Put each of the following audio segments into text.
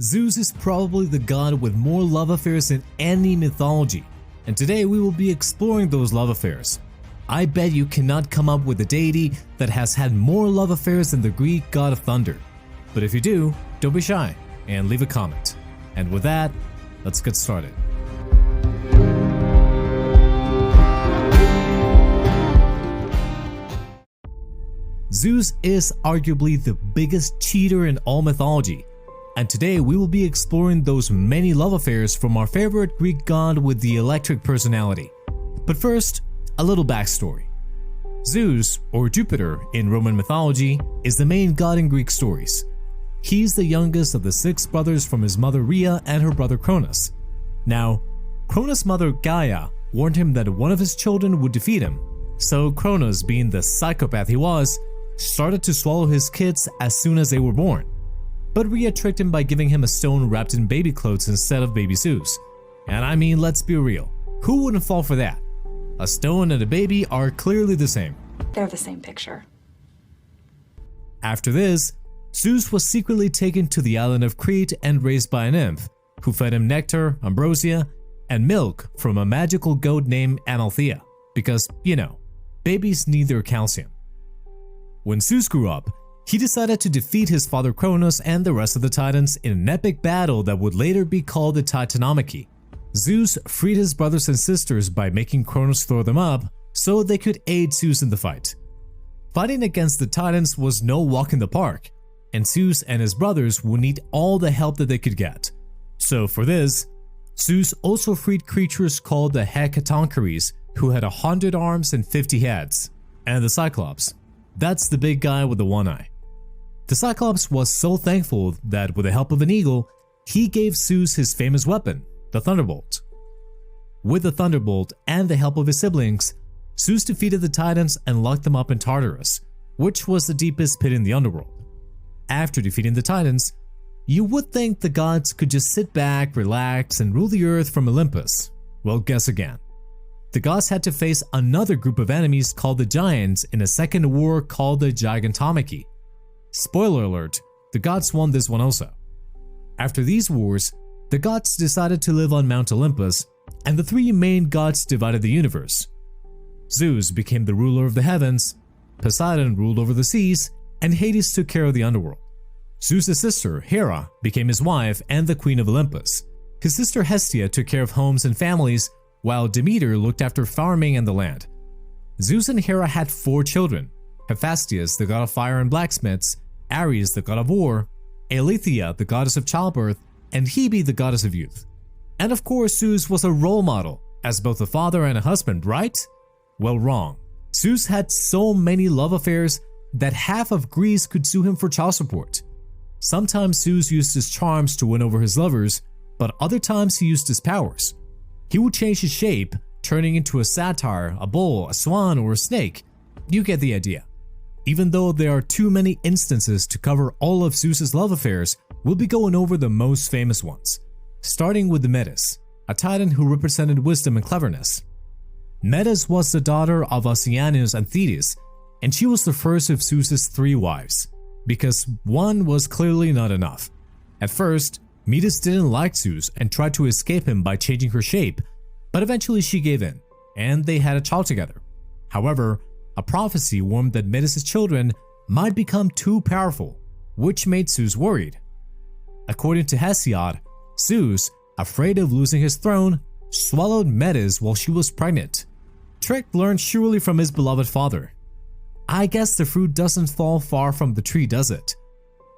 Zeus is probably the god with more love affairs in any mythology, and today we will be exploring those love affairs. I bet you cannot come up with a deity that has had more love affairs than the Greek god of thunder. But if you do, don't be shy and leave a comment. And with that, let's get started. Zeus is arguably the biggest cheater in all mythology, and today we will be exploring those many love affairs from our favorite Greek god with the electric personality. But first, a little backstory. Zeus, or Jupiter in Roman mythology, is the main god in Greek stories. He's the youngest of the 6 brothers from his mother Rhea and her brother Cronus. Now, Cronus' mother Gaia warned him that one of his children would defeat him, so Cronus, being the psychopath he was, started to swallow his kids as soon as they were born. But Rhea tricked him by giving him a stone wrapped in baby clothes instead of baby Zeus. And I mean, let's be real, who wouldn't fall for that? A stone and a baby are clearly the same. They're the same picture. After this, Zeus was secretly taken to the island of Crete and raised by a nymph, who fed him nectar, ambrosia, and milk from a magical goat named Amalthea, because, you know, babies need their calcium. When Zeus grew up, he decided to defeat his father Cronus and the rest of the Titans in an epic battle that would later be called the Titanomachy. Zeus freed his brothers and sisters by making Cronus throw them up so they could aid Zeus in the fight. Fighting against the Titans was no walk in the park, and Zeus and his brothers would need all the help that they could get. So for this, Zeus also freed creatures called the Hecatoncheires, who had 100 arms and 50 heads, and the Cyclops. That's the big guy with the one eye. The Cyclops was so thankful that with the help of an eagle, he gave Zeus his famous weapon, the Thunderbolt. With the Thunderbolt and the help of his siblings, Zeus defeated the Titans and locked them up in Tartarus, which was the deepest pit in the underworld. After defeating the Titans, you would think the gods could just sit back, relax, and rule the earth from Olympus. Well, guess again. The gods had to face another group of enemies called the Giants in a second war called the Gigantomachy. Spoiler alert, the gods won this one also. After these wars, the gods decided to live on Mount Olympus, and the 3 main gods divided the universe. Zeus became the ruler of the heavens, Poseidon ruled over the seas, and Hades took care of the underworld. Zeus' sister, Hera, became his wife and the queen of Olympus. His sister Hestia took care of homes and families, while Demeter looked after farming and the land. Zeus and Hera had 4 children: Hephaestus, the god of fire and blacksmiths, Ares, the god of war, Alethea, the goddess of childbirth, and Hebe, the goddess of youth. And of course, Zeus was a role model, as both a father and a husband, right? Well, wrong. Zeus had so many love affairs that half of Greece could sue him for child support. Sometimes Zeus used his charms to win over his lovers, but other times he used his powers. He would change his shape, turning into a satyr, a bull, a swan, or a snake. You get the idea. Even though there are too many instances to cover all of Zeus's love affairs, we'll be going over the most famous ones, starting with the Metis, a titan who represented wisdom and cleverness. Metis was the daughter of Oceanus and Thetis, and she was the first of Zeus's 3 wives, because one was clearly not enough. At first, Metis didn't like Zeus and tried to escape him by changing her shape, but eventually she gave in, and they had a child together. However, a prophecy warned that Metis' children might become too powerful, which made Zeus worried. According to Hesiod, Zeus, afraid of losing his throne, swallowed Metis while she was pregnant. Trick learned surely from his beloved father. I guess the fruit doesn't fall far from the tree, does it?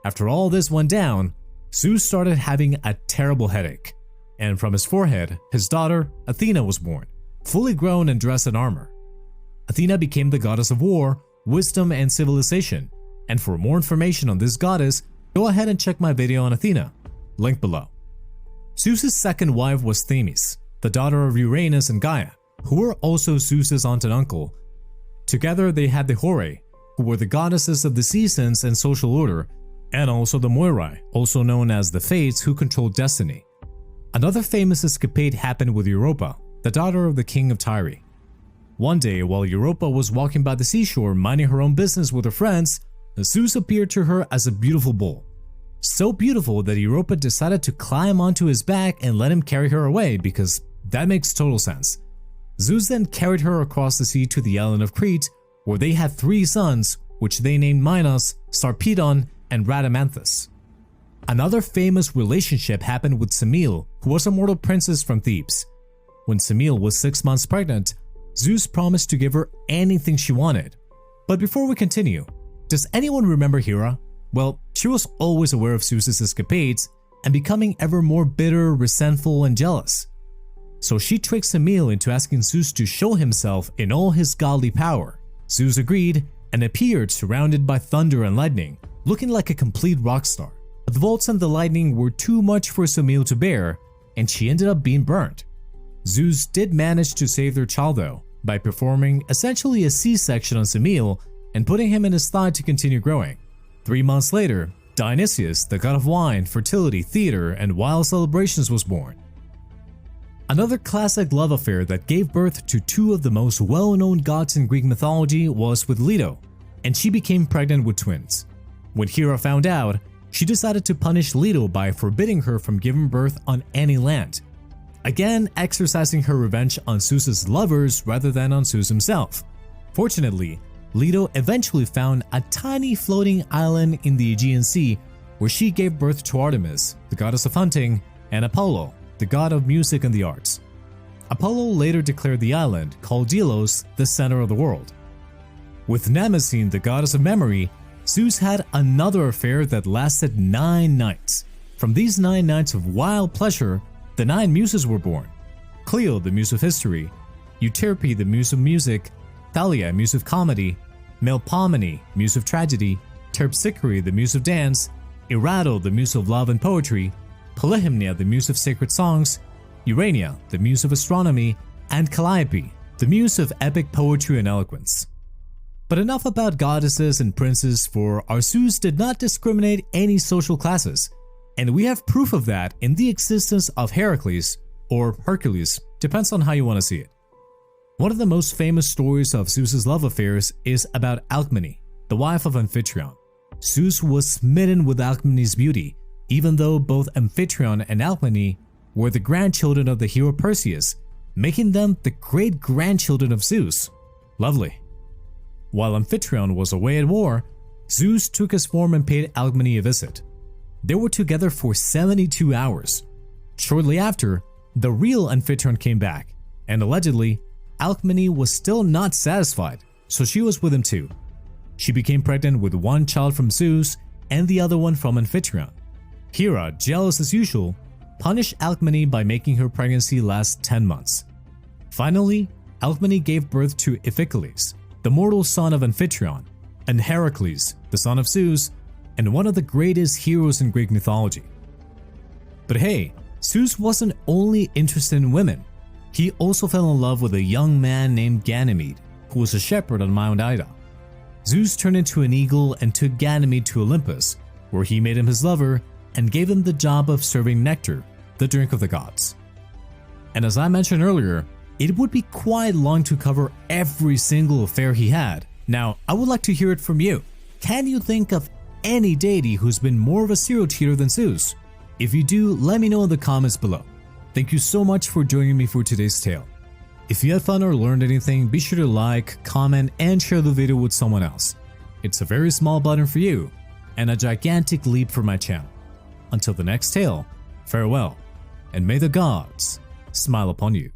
After all this went down, Zeus started having a terrible headache, and from his forehead, his daughter, Athena, was born, fully grown and dressed in armor. Athena became the goddess of war, wisdom, and civilization, and for more information on this goddess, go ahead and check my video on Athena, link below. Zeus' second wife was Themis, the daughter of Uranus and Gaia, who were also Zeus' aunt and uncle. Together they had the Horae, who were the goddesses of the seasons and social order, and also the Moirai, also known as the Fates, who controlled destiny. Another famous escapade happened with Europa, the daughter of the king of Tyre. One day, while Europa was walking by the seashore minding her own business with her friends, Zeus appeared to her as a beautiful bull. So beautiful that Europa decided to climb onto his back and let him carry her away because that makes total sense. Zeus then carried her across the sea to the island of Crete, where they had 3 sons, which they named Minos, Sarpedon, and Rhadamanthus. Another famous relationship happened with Samil, who was a mortal princess from Thebes. When Samil was 6 months pregnant, Zeus promised to give her anything she wanted. But before we continue, does anyone remember Hera? Well, she was always aware of Zeus's escapades and becoming ever more bitter, resentful, and jealous. So she tricked Samil into asking Zeus to show himself in all his godly power. Zeus agreed and appeared surrounded by thunder and lightning, looking like a complete rock star. But the bolts and the lightning were too much for Samil to bear, and she ended up being burnt. Zeus did manage to save their child though, by performing essentially a C-section on Samil and putting him in his thigh to continue growing. 3 months later, Dionysius, the god of wine, fertility, theater, and wild celebrations, was born. Another classic love affair that gave birth to 2 of the most well-known gods in Greek mythology was with Leto, and she became pregnant with twins. When Hera found out, she decided to punish Leto by forbidding her from giving birth on any land, again exercising her revenge on Zeus's lovers rather than on Zeus himself. Fortunately, Leto eventually found a tiny floating island in the Aegean Sea where she gave birth to Artemis, the goddess of hunting, and Apollo, the god of music and the arts. Apollo later declared the island, called Delos, the center of the world. With Mnemosyne, the goddess of memory, Zeus had another affair that lasted 9 nights. From these 9 nights of wild pleasure, the 9 Muses were born. Clio, the muse of history, Euterpe, the muse of music, Thalia, muse of comedy, Melpomene, muse of tragedy, Terpsichore, the muse of dance, Erato, the muse of love and poetry, Polyhymnia, the muse of sacred songs, Urania, the muse of astronomy, and Calliope, the muse of epic poetry and eloquence. But enough about goddesses and princes, for our Zeus did not discriminate any social classes, and we have proof of that in the existence of Heracles, or Hercules, depends on how you want to see it. One of the most famous stories of Zeus's love affairs is about Alcmene, the wife of Amphitryon. Zeus was smitten with Alcmene's beauty, even though both Amphitryon and Alcmene were the grandchildren of the hero Perseus, making them the great-grandchildren of Zeus. Lovely. While Amphitryon was away at war, Zeus took his form and paid Alcmene a visit. They were together for 72 hours. Shortly after, the real Amphitryon came back, and allegedly, Alcmene was still not satisfied, so she was with him too. She became pregnant with one child from Zeus and the other one from Amphitryon. Hera, jealous as usual, punished Alcmene by making her pregnancy last 10 months. Finally, Alcmene gave birth to Iphicles, the mortal son of Amphitryon, and Heracles, the son of Zeus, and one of the greatest heroes in Greek mythology. But hey, Zeus wasn't only interested in women. He also fell in love with a young man named Ganymede, who was a shepherd on Mount Ida. Zeus turned into an eagle and took Ganymede to Olympus, where he made him his lover and gave him the job of serving nectar, the drink of the gods. And as I mentioned earlier, it would be quite long to cover every single affair he had. Now, I would like to hear it from you. Can you think of any deity who's been more of a serial cheater than Zeus? If you do, let me know in the comments below. Thank you so much for joining me for today's tale. If you had fun or learned anything, be sure to like, comment, and share the video with someone else. It's a very small button for you, and a gigantic leap for my channel. Until the next tale, farewell, and may the gods smile upon you.